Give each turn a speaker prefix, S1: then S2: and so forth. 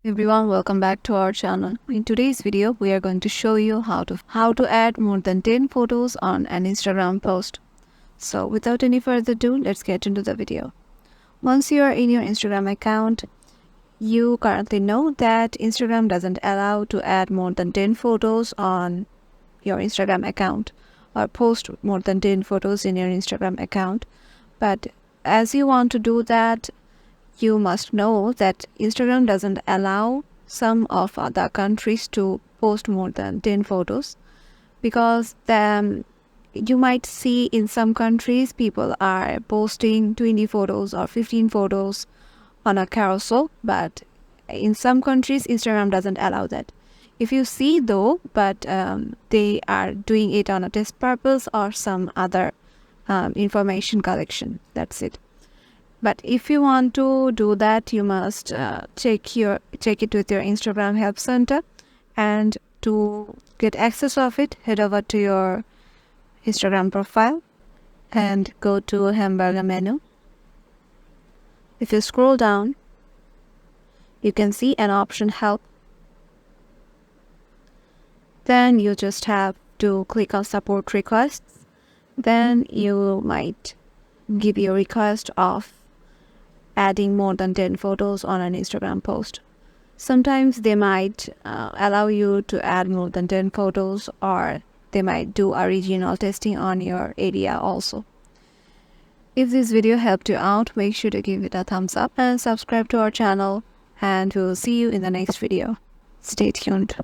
S1: Everyone, welcome back to our channel. In today's video, we are going to show you how to add more than 10 photos on an Instagram post. So without any further ado, let's get into the video. Once you are in your Instagram account, you currently know that Instagram doesn't allow to add more than 10 photos on your Instagram account or post more than 10 photos in your Instagram account. But as you want to do that, you must know that Instagram doesn't allow some of other countries to post more than 10 photos because you might see in some countries people are posting 20 photos or 15 photos on a carousel, but in some countries Instagram doesn't allow that. If you see though, but they are doing it on a test purpose or some other information collection, that's it. But if you want to do that, you must check it with your Instagram help center, and to get access of it, head over to your Instagram profile and go to hamburger menu. If you scroll down, you can see an option help. Then you just have to click on support requests. Then you might give your request of adding more than 10 photos on an Instagram post. Sometimes they might allow you to add more than 10 photos, or they might do original testing on your area also. If this video helped you out, make sure to give it a thumbs up and subscribe to our channel, and we'll see you in the next video. Stay tuned.